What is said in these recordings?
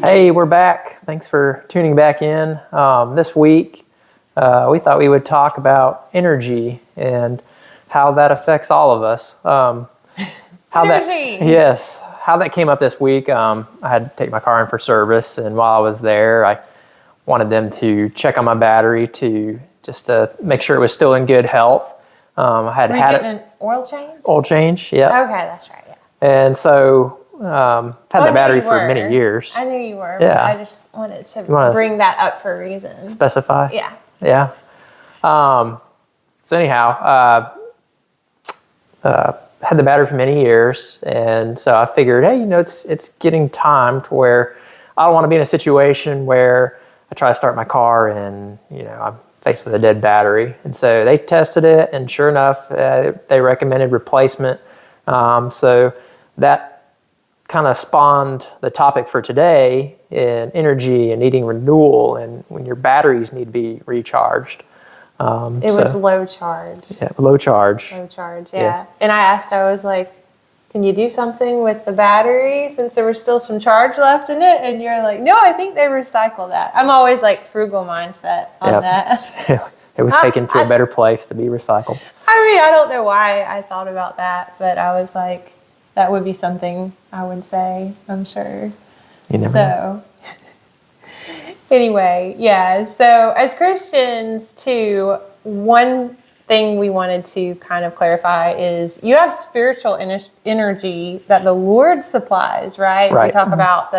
Hey, we're back. Thanks for tuning back in. This week, we thought we would talk about energy and how that affects all of us. Energy! How that came up this week. I had to take my car in for service, and while I was there, I wanted them to check on my battery to make sure it was still in good health. I had Were you had getting it. an oil change? Oil change, yeah. Okay, that's right, yeah. And so, had the battery for many years. I knew you were, Yeah. but I just wanted to bring that up for a reason. Specify? Yeah. Yeah. So anyhow, had the battery for many years, and so I figured, hey, it's getting time to where I don't want to be in a situation where I try to start my car and I'm faced with a dead battery. And so they tested it, and sure enough, they recommended replacement. So that kind of spawned the topic for today in energy and needing renewal, and when your batteries need to be recharged. It was low charge. Yeah, low charge. Low charge, yeah. Yes. And I was like, can you do something with the battery since there was still some charge left in it? And you're like, no, I think they recycle that. I'm always like frugal mindset on that. It was taken to a better place to be recycled. I mean, I don't know why I thought about that, but I was like, that would be something I would say, I'm sure. You never know. Anyway, yeah. So as Christians, too, one thing we wanted to kind of clarify is you have spiritual energy that the Lord supplies, right? Right. We talk about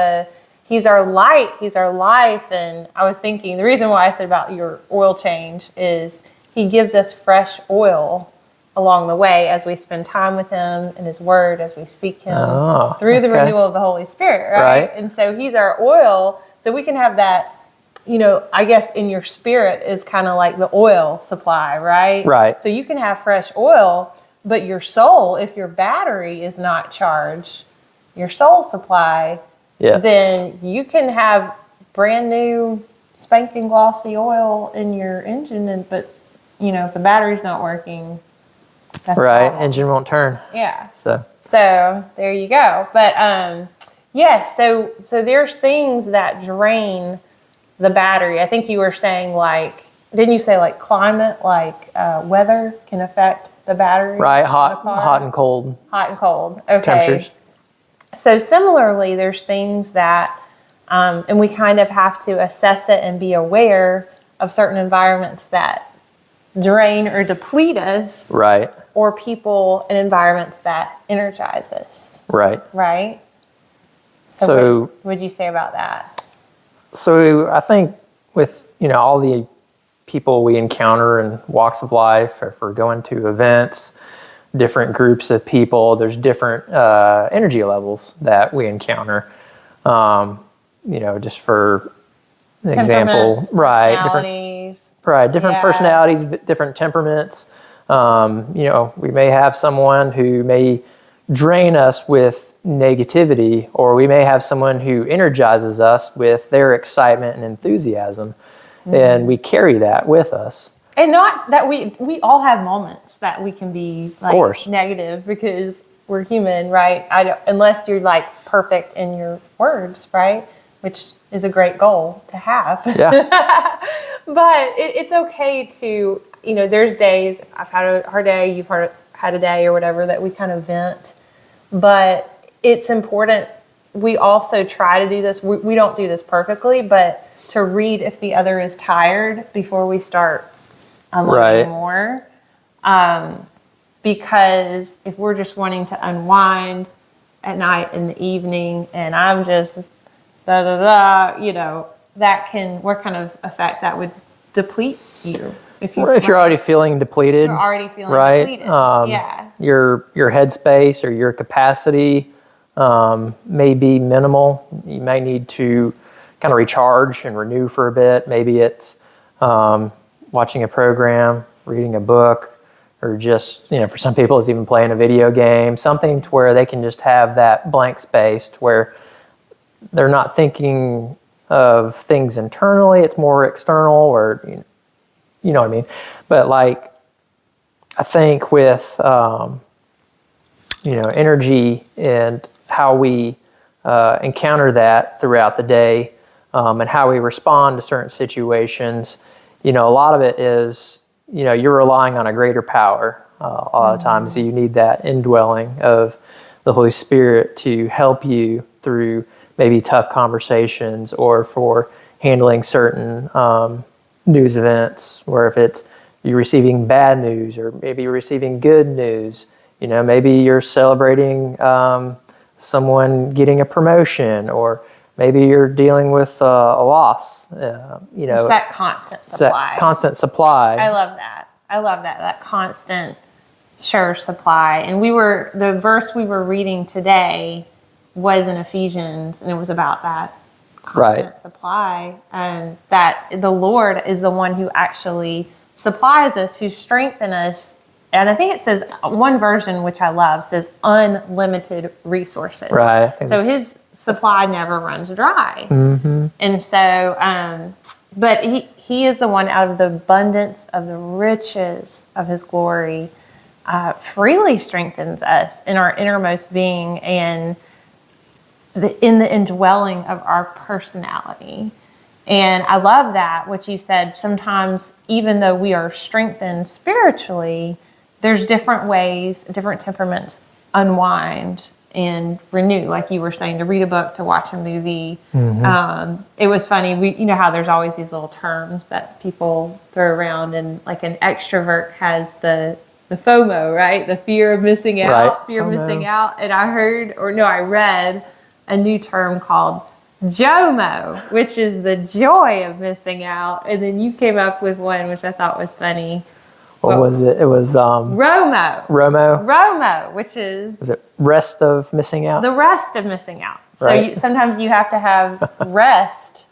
He's our light, He's our life. And I was thinking, the reason why I said about your oil change is He gives us fresh oil along the way as we spend time with Him in His Word, as we seek Him through the renewal of the Holy Spirit, right? And so He's our oil, so we can have that, I guess in your spirit is kind of like the oil supply, right? Right. So you can have fresh oil, but your soul, if your battery is not charged, your soul supply, then you can have brand new spanking glossy oil in your engine, but if the battery's not working, that's right. Engine won't turn. Yeah. So there you go. But so there's things that drain the battery. I think you were saying didn't you say climate, weather can affect the battery? Right. Hot and cold. Hot and cold. Okay. Temperatures. So similarly, there's things that, and we kind of have to assess it and be aware of certain environments that drain or deplete us. Right. Or people and environments that energize us. Right. Right? So what would you say about that? So I think with, all the people we encounter in walks of life, or if we're going to events, different groups of people, there's different energy levels that we encounter. Just for an example, different personalities, different temperaments. We may have someone who may drain us with negativity, or we may have someone who energizes us with their excitement and enthusiasm, and we carry that with us. And not that we all have moments that we can be negative because we're human, right? Unless you're perfect in your words, right? Which is a great goal to have. Yeah. But it's okay to, there's days, I've had a hard day, you've had a day or whatever, that we kind of vent. But it's important, we also try to do this, we don't do this perfectly, but to read if the other is tired before we start unloading more. Because if we're just wanting to unwind at night in the evening and I'm just what kind of effect that would deplete you. If you're already feeling depleted. You're already feeling depleted. Your headspace or your capacity may be minimal. You may need to kind of recharge and renew for a bit. Maybe it's watching a program, reading a book, or just, for some people it's even playing a video game, something to where they can just have that blank space to where they're not thinking of things internally, it's more external, or you know what I mean. But I think with energy and how we encounter that throughout the day, and how we respond to certain situations, a lot of it is, you're relying on a greater power. A lot of times you need that indwelling of the Holy Spirit to help you through maybe tough conversations, or for handling certain news events, where if it's you're receiving bad news, or maybe you're receiving good news, maybe you're celebrating someone getting a promotion, or maybe you're dealing with a loss. It's that constant supply. I love that constant, sure supply. And the verse we were reading today was in Ephesians, and it was about that constant supply, and that the Lord is the one who actually supplies us, who strengthens us. And I think it says, one version, which I love, says unlimited resources. Right. So his supply never runs dry. Mm-hmm. And so, but he is the one, out of the abundance of the riches of his glory, freely strengthens us in our innermost being, and in the indwelling of our personality. And I love that, what you said. Sometimes, even though we are strengthened spiritually, there's different ways, different temperaments unwind and renew. Like you were saying, to read a book, to watch a movie. Mm-hmm. It was funny. You know how there's always these little terms that people throw around, and like an extrovert has the FOMO, right? The fear of missing out, fear of missing out. And I read a new term called JOMO, which is the joy of missing out. And then you came up with one which I thought was funny. What was it? It was ROMO. ROMO, which is... Was it rest of missing out? The rest of missing out. Right. So sometimes you have to have rest.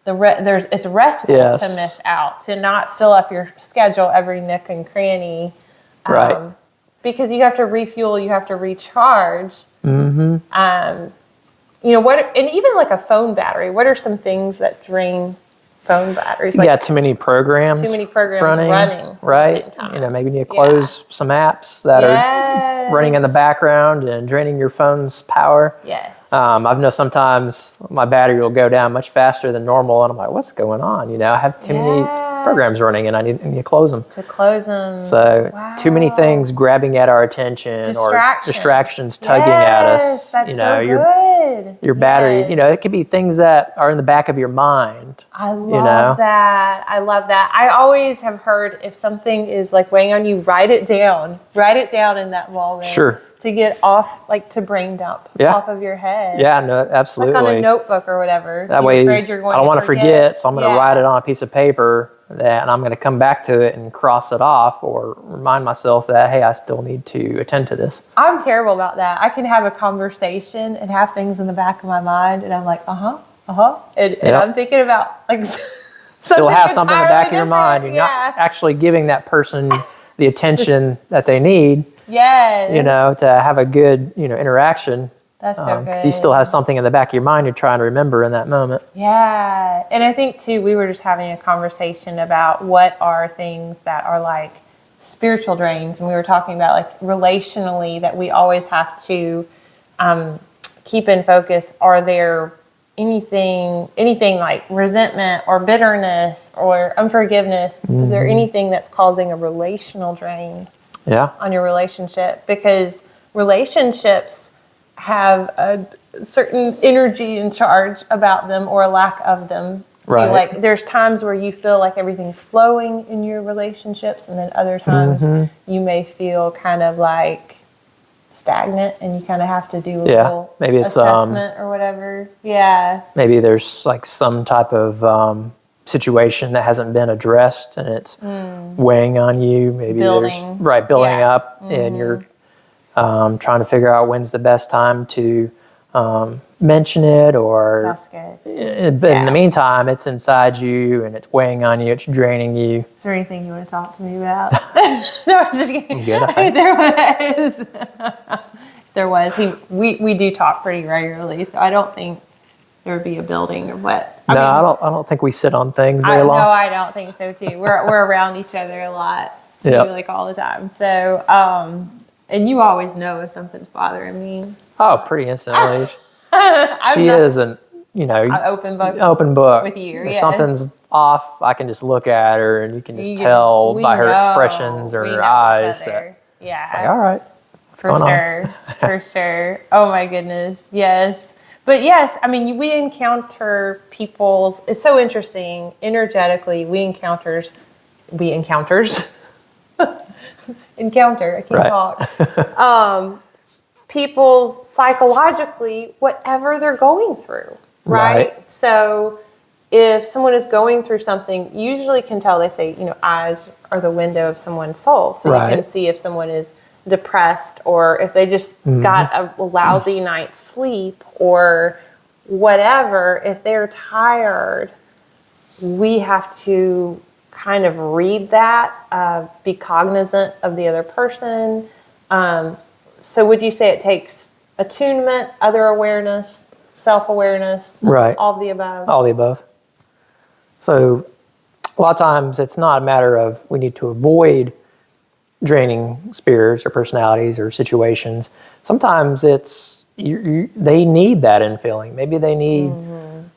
It's restful to miss out, to not fill up your schedule every nook and cranny. Right. Because you have to refuel, you have to recharge. Mm-hmm. And even like a phone battery, what are some things that drain phone batteries? Like, too many programs running right? At the same time. Maybe you need to close some apps that are running in the background and draining your phone's power. Yes. I've noticed sometimes my battery will go down much faster than normal, and I'm like, what's going on? I have too many programs running, and I need to close them. So too many things grabbing at our attention, or distractions tugging at us. That's so good. Your batteries, it could be things that are in the back of your mind. I love that. I always have heard, if something is like weighing on you, write it down in that moment. Sure. To get off, like to brain dump off of your head. Yeah, no, absolutely. Like on a notebook or whatever. That way, I don't want to forget, so I'm going to write it on a piece of paper, and I'm going to come back to it and cross it off, or remind myself that, hey, I still need to attend to this. I'm terrible about that. I can have a conversation and have things in the back of my mind, and I'm like, and I'm thinking about like still have something in the back of your mind. You're not actually giving that person the attention that they need. Yes. To have a good, interaction. That's so good. Because you still have something in the back of your mind you're trying to remember in that moment. Yeah. And I think, too, we were just having a conversation about what are things that are like spiritual drains. And we were talking about like relationally that we always have to keep in focus. Are there anything like resentment or bitterness or unforgiveness? Mm-hmm. Is there anything that's causing a relational drain? On your relationship? Because relationships have a certain energy and charge about them, or a lack of them. Right. Like there's times where you feel like everything's flowing in your relationships, and then other times you may feel kind of like stagnant, and you kind of have to do a little maybe it's assessment or whatever. Yeah. Maybe there's like some type of situation that hasn't been addressed, and it's weighing on you. Maybe building up, and you're trying to figure out when's the best time to mention it, or that's good. But in the meantime, it's inside you and it's weighing on you, it's draining you. Is there anything you want to talk to me about? No, I'm just kidding. Good, I think. There was. We do talk pretty regularly, so I don't think there would be a building or what. I don't think we sit on things very long. No, I don't think so too. We're around each other a lot too, like all the time. So, and you always know if something's bothering me. Oh, pretty instantly. She isn't, an open book open book. with you. If Yeah. something's off, I can just look at her and you can just We tell by her know. expressions or We her know eyes each that other. Yeah. it's like, all right, what's For going sure. on? For sure. Oh my goodness. Yes. But yes, I mean, we encounter people's, it's so interesting, energetically, encounter, I can't talk. People's psychologically, whatever they're going through, right? So if someone is going through something, usually can tell, they say, eyes are the window of someone's soul. So you can see if someone is depressed or if they just got a lousy night's sleep or whatever. If they're tired, we have to kind of read that, be cognizant of the other person. So would you say it takes attunement, other awareness, self-awareness, all of the above? All the above. So a lot of times it's not a matter of we need to avoid draining spirits or personalities or situations. Sometimes it's they need that infilling. Maybe they need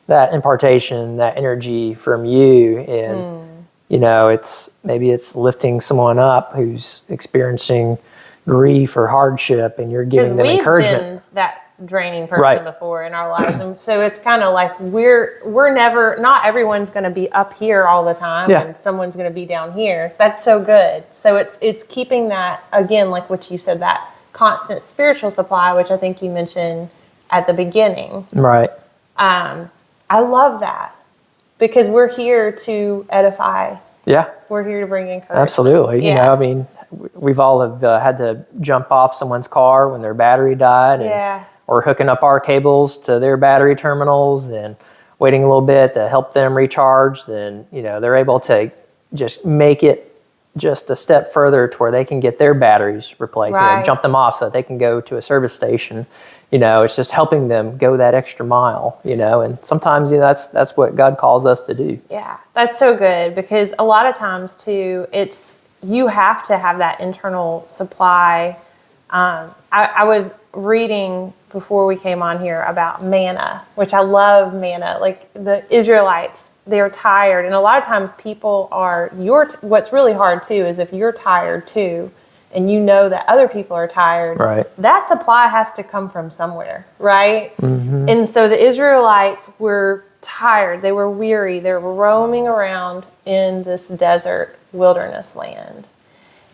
that impartation, that energy from you. And, it's lifting someone up who's experiencing grief or hardship and you're giving them encouragement. Because we've been that draining person before in our lives. And so it's kind of like we're never, not everyone's going to be up here all the time and someone's going to be down here. That's so good. So it's keeping that, again, like what you said, that constant spiritual supply, which I think you mentioned at the beginning. Right. I love that because we're here to edify. Yeah. We're here to bring encouragement. Absolutely. Yeah. We've all had to jump off someone's car when their battery died. Or hooking up our cables to their battery terminals and waiting a little bit to help them recharge. Then, they're able to just make it just a step further to where they can get their batteries replaced. Jump them off so that they can go to a service station. It's just helping them go that extra mile, and sometimes that's what God calls us to do. Yeah, that's so good because a lot of times too, you have to have that internal supply. I was reading before we came on here about manna, which I love manna. Like the Israelites, they're tired. And a lot of times people what's really hard too is if you're tired too, and you know that other people are tired, that supply has to come from somewhere, right? Mm-hmm. And so the Israelites were tired. They were weary. They were roaming around in this desert wilderness land.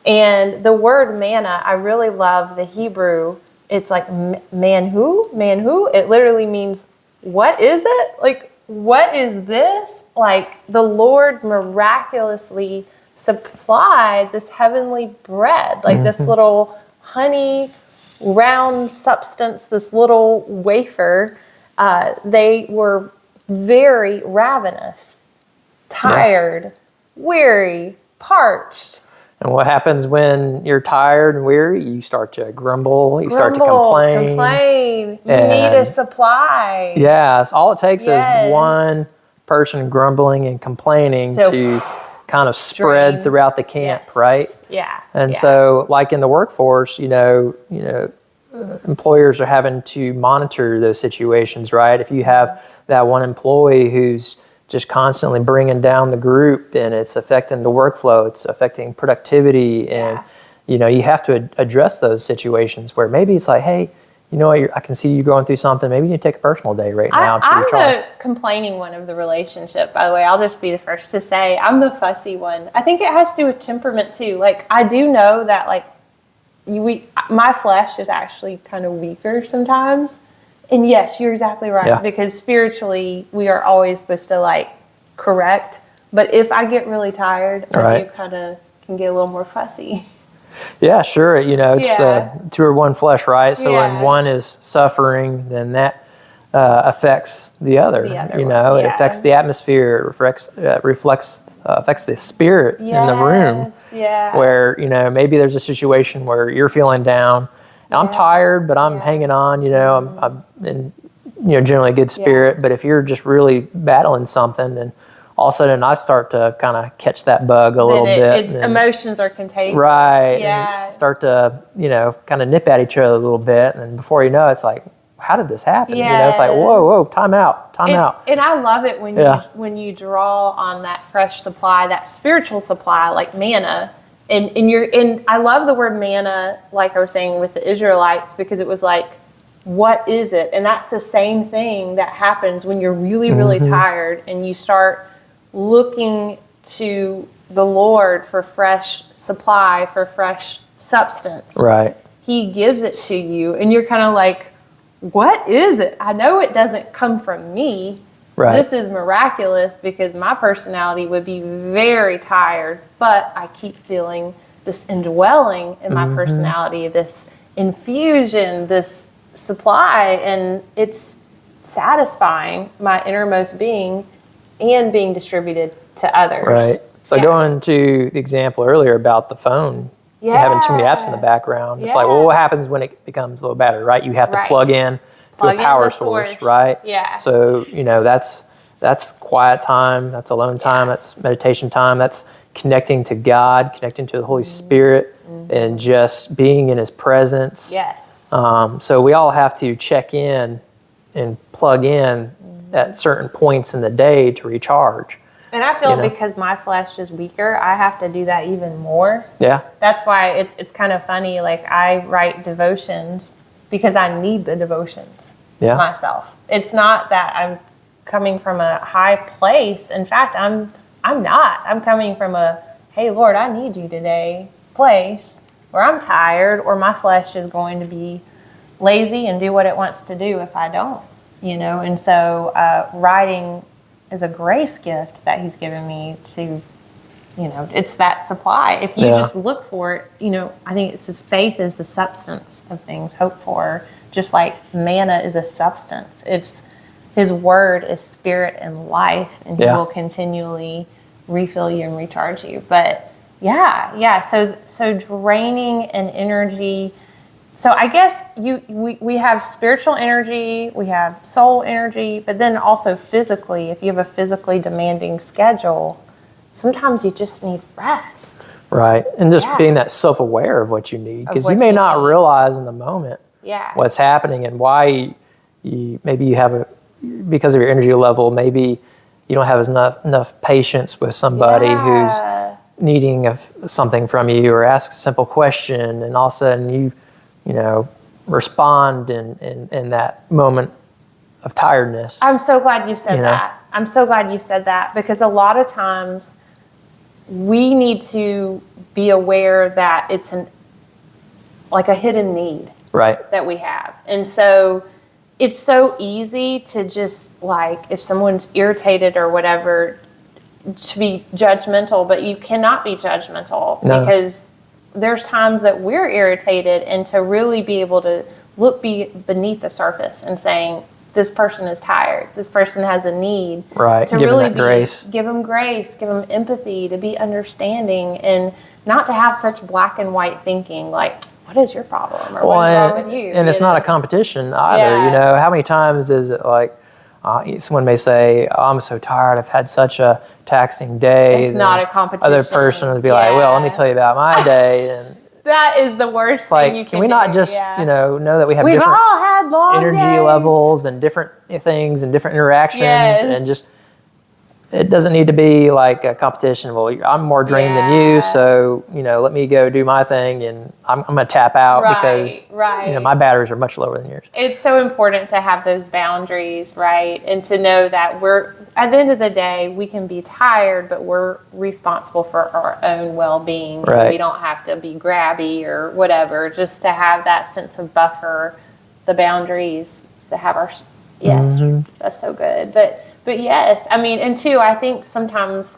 And the word manna, I really love the Hebrew. It's like manhu. It literally means, what is it? Like, what is this? Like, the Lord miraculously supplied this heavenly bread, like this little honey round substance, this little wafer. They were very ravenous, tired, weary, parched. And what happens when you're tired and weary? You start to grumble. You start to complain. You need a supply. Yes. All it takes is one person grumbling and complaining to kind of spread throughout the camp, right? Yeah. And so, like in the workforce, employers are having to monitor those situations, right? If you have that one employee who's just constantly bringing down the group and it's affecting the workflow, it's affecting productivity. And, you have to address those situations where maybe it's like, hey, I can see you going through something. Maybe you need to take a personal day right now to recharge. I'm the complaining one of the relationship, by the way. I'll just be the first to say I'm the fussy one. I think it has to do with temperament too. Like, I do know that my flesh is actually kind of weaker sometimes. And yes, you're exactly right. Because spiritually, we are always supposed to correct. But if I get really tired, I do kind of can get a little more fussy. Yeah, sure. It's the two or one flesh, right? So when one is suffering, then that affects the other. It affects the atmosphere. It affects the spirit in the room. Yeah. Where maybe there's a situation where you're feeling down. I'm tired, but I'm hanging on. I'm in generally good spirit. But if you're just really battling something, then all of a sudden I start to kind of catch that bug a little bit. Emotions are contagious. Right. Yeah. And start to kind of nip at each other a little bit, and before you know, it's like how did this happen? Yes. It's like, whoa, time out. And I love it when Yeah. you draw on that fresh supply, that spiritual supply, like manna. And I love the word manna, like I was saying with the Israelites, because it was like, what is it? And that's the same thing that happens when you're really, really tired and you start looking to the Lord for fresh supply, for fresh substance. Right. He gives it to you, and you're kind of like, what is it? I know it doesn't come from me. Right. This is miraculous, because my personality would be very tired, but I keep feeling this indwelling in my personality, this infusion, this supply, and it's satisfying my innermost being and being distributed to others. Right. So going to the example earlier about the phone, having too many apps in the background, it's like, well, what happens when it becomes a little battery, right? You have to plug in to a power source, right? Yeah. So, that's quiet time, that's alone time, that's meditation time, that's connecting to God, connecting to the Holy Spirit, and just being in His presence. Yes. So we all have to check in and plug in at certain points in the day to recharge. And I feel because my flesh is weaker, I have to do that even more. Yeah. That's why it's kind of funny. Like, I write devotions because I need the devotions myself. It's not that I'm coming from a high place. In fact, I'm not. I'm coming from a, hey, Lord, I need you today place where I'm tired, or my flesh is going to be lazy and do what it wants to do if I don't, And so writing is a grace gift that He's given me to, it's that supply. If you just look for it, I think it says faith is the substance of things hoped for, just like manna is a substance. It's His word is spirit and life, and He will continually refill you and recharge you. But so draining and energy. So I guess we have spiritual energy, we have soul energy, but then also physically, if you have a physically demanding schedule, sometimes you just need rest. Right. And just being that self-aware of what you need, because you may not realize in the moment what's happening and why maybe you have because of your energy level, maybe you don't have enough patience with somebody who's needing something from you, or asks a simple question, and all of a sudden you respond in that moment of tiredness. I'm so glad you said that. I'm so glad you said that, because a lot of times we need to be aware that it's like a hidden need that we have. And so it's so easy to just, like, if someone's irritated or whatever, to be judgmental, but you cannot be judgmental because there's times that we're irritated, and to really be able to look beneath the surface and saying, this person is tired, this person has a need. Right, to really grace. Give them grace, give them empathy, to be understanding, and not to have such black and white thinking, like, what is your problem, or what is wrong with you? And it's not a competition either. How many times is it like, someone may say, oh, I'm so tired, I've had such a taxing day. It's not a competition. Other person would be like, well, let me tell you about my day. And that is the worst thing you can do. Can we not just, know that we have We've different all had long energy days. levels and different things and different interactions, and just, it doesn't need to be like a competition. Well, I'm more drained than you, so, let me go do my thing, and I'm going to tap out because, my batteries are much lower than yours. It's so important to have those boundaries, right? And to know that we're, at the end of the day, we can be tired, but we're responsible for our own well-being. Right. We don't have to be grabby or whatever, just to have that sense of buffer, the boundaries, to have our, that's so good. But yes, I mean, and two, I think sometimes,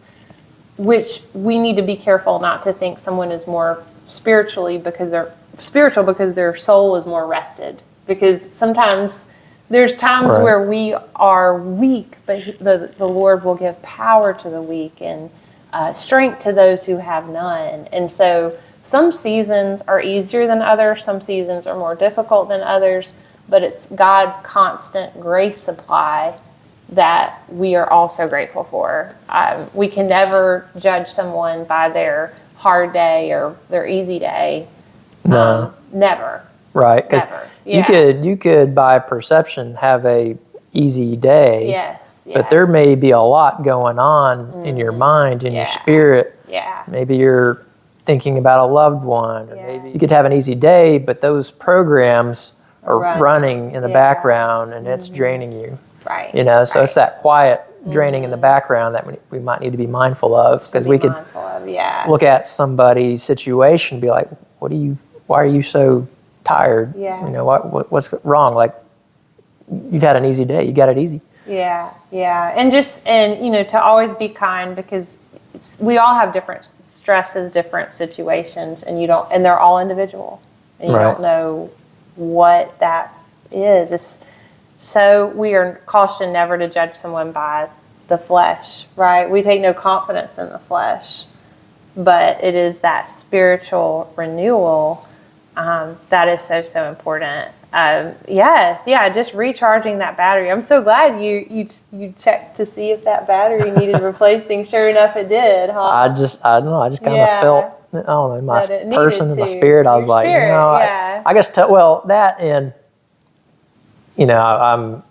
which we need to be careful not to think someone is more spiritual because their soul is more rested. Because sometimes there's times where we are weak, but the Lord will give power to the weak and strength to those who have none. And so some seasons are easier than others, some seasons are more difficult than others, but it's God's constant grace supply that we are all so grateful for. We can never judge someone by their hard day or their easy day. No. Never. Right, because Never. Yeah. you could by perception have a easy day. Yes. Yeah. But there may be a lot going on in your mind, in your spirit. Yeah. Maybe you're thinking about a loved one, or Yeah. maybe you could have an easy day, but those programs are running in the background, and it's draining you. Right. You know, so it's that quiet draining in the background that we might need to be mindful of, because we could look at somebody's situation and be like, why are you so tired? Yeah. You know, what's wrong? Like, you've had an easy day, you got it easy. Yeah, yeah. And you know, to always be kind, because we all have different stresses, different situations, and they're all individual. And you don't know what that is. So we are cautioned never to judge someone by the flesh, right? We take no confidence in the flesh, but it is that spiritual renewal that is so important. Just recharging that battery. I'm so glad you checked to see if that battery needed replacing. Sure enough, it did, huh? I don't know. I just kind of felt, I don't know, my person and my spirit. I was like, I guess, that, and, you know, I'm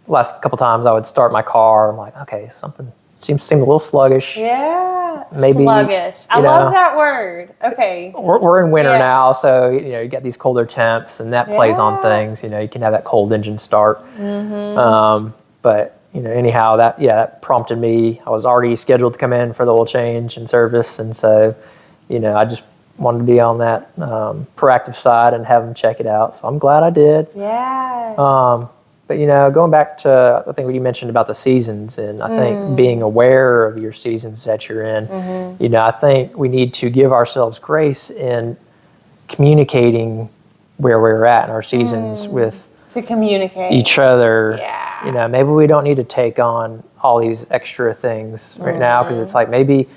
last couple times I would start my car. I'm like, okay, something seemed a little sluggish. Yeah, maybe sluggish. I love that word. Okay. We're in winter now, so you know you get these colder temps, and that plays on things. You know, you can have that cold engine start. But you know, anyhow, that prompted me. I was already scheduled to come in for the oil change and service, and so you know, I just wanted to be on that proactive side and have them check it out. So I'm glad I did. Yeah. But, you know, going back to, I think what you mentioned about the seasons, and I think being aware of your seasons that you're in, you know, I think we need to give ourselves grace in communicating where we're at in our seasons with to communicate each other. Yeah. You know, maybe we don't need to take on all these extra things right now, because it's like maybe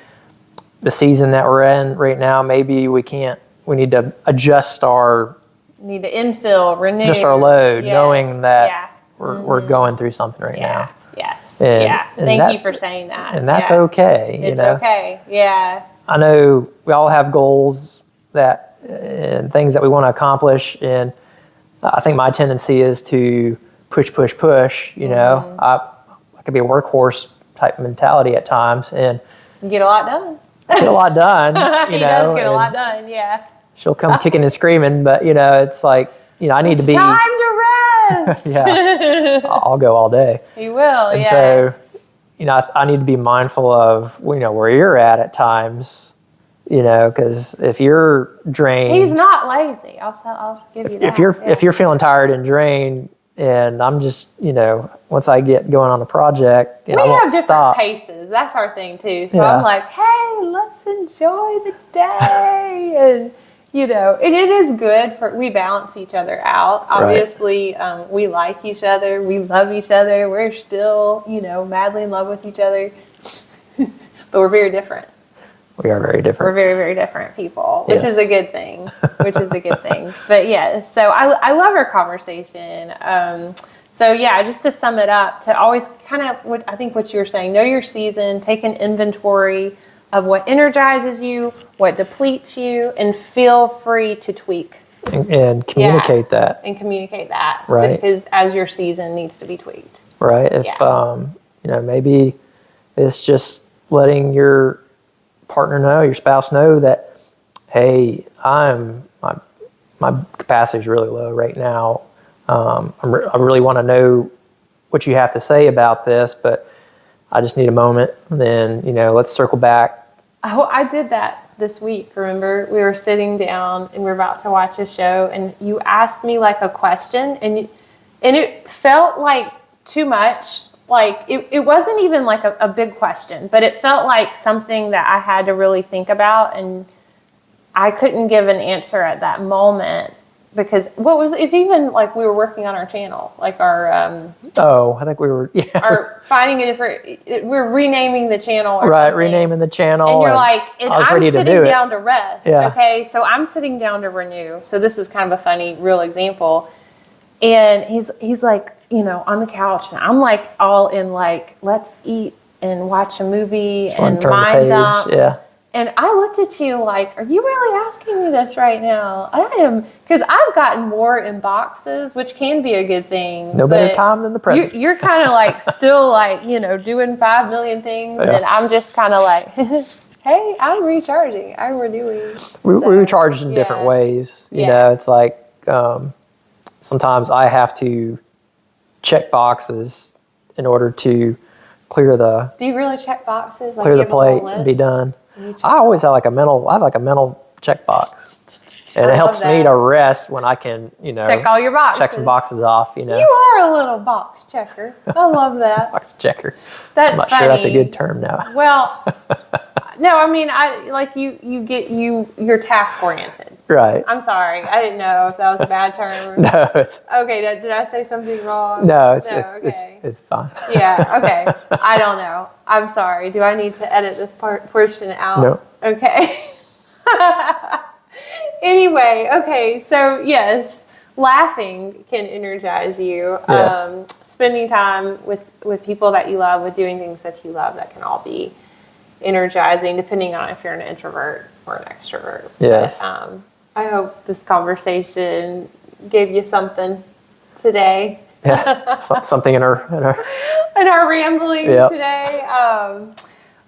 the season that we're in right now, maybe we need to adjust need to infill, renew. Just our load, knowing that we're going through something right now. Yes. And Thank you for saying that. And that's okay. It's okay. Yeah. I know we all have goals and things that we want to accomplish. And I think my tendency is to push. You know, I could be a workhorse type mentality at times, and you get a lot done. You know, he does get a lot done. Yeah. She'll come kicking and screaming, but you know, it's like, you know, I need to be time to rest. I'll go all day. You will. And so, you know, I need to be mindful of, you know, where you're at times, you know, because if you're drained, he's not lazy. I'll give you that. If you're feeling tired and drained, and I'm just, you know, once I get going on a project, you know, I won't stop. We have different paces. That's our thing too. So I'm like, hey, let's enjoy the day. And, you know, it is good we balance each other out. Obviously, we like each other. We love each other. We're still, you know, madly in love with each other. But we're very different. We are very different. We're very, very different people, which is a good thing. But yeah, so I love our conversation. Just to sum it up, to always kind of, I think what you were saying, know your season, take an inventory of what energizes you, what depletes you, and feel free to tweak. And communicate that. And communicate that. Right. Because as your season needs to be tweaked. Right. If, you know, maybe it's just letting your partner know, your spouse know that, hey, my capacity is really low right now. I really want to know what you have to say about this, but I just need a moment. Then, you know, let's circle back. Oh, I did that this week. Remember, we were sitting down and we were about to watch a show, and you asked me like a question, and it felt like too much. Like it wasn't even like a big question, but it felt like something that I had to really think about, and I couldn't give an answer at that moment because it's even like we were working on our channel, like our I think we were our finding a different. We're renaming the channel, renaming the channel, and you're like, and I'm sitting down to rest. Yeah. Okay, so I'm sitting down to renew. So this is kind of a funny, real example, and he's like, you know, on the couch, and I'm like all in, like, let's eat and watch a movie and mind dump. Yeah. And I looked at you like, are you really asking me this right now? I am, because I've gotten more in boxes, which can be a good thing. No better time than the present. You're kind of like still like, doing 5 million things. Yeah. And I'm just kind of like, hey, I'm recharging. I'm renewing. We recharge in different ways. You know, it's like sometimes I have to check boxes in order to clear the. Do you really check boxes? Like clear the plate and be done. I always have like a mental checkbox. And it helps me to rest when I can, check all your boxes. Check some boxes off, You are a little box checker. I love that. Box checker. That's I'm not funny. sure that's a good term now. Well, no, I mean, you're task oriented. Right. I'm sorry. I didn't know if that was a bad term. No, it's okay. Did I say something wrong? No, Okay. it's fine. Yeah. Okay. I don't know. I'm sorry. Do I need to edit this portion out? No. Okay. Anyway, okay. So yes, laughing can energize you. Yes. Spending time with people that you love, with doing things that you love, that can all be energizing, depending on if you're an introvert or an extrovert. Yes. But, I hope this conversation gave you something today. Yeah, something in our ramblings today.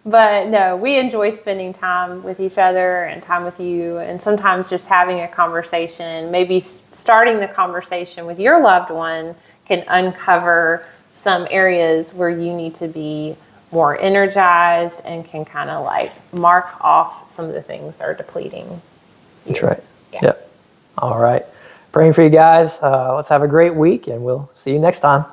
But no, we enjoy spending time with each other and time with you, and sometimes just having a conversation, maybe starting the conversation with your loved one can uncover some areas where you need to be more energized and can kind of like mark off some of the things that are depleting. That's right. Yeah. Yep. All right. Praying for you guys. Let's have a great week, and we'll see you next time.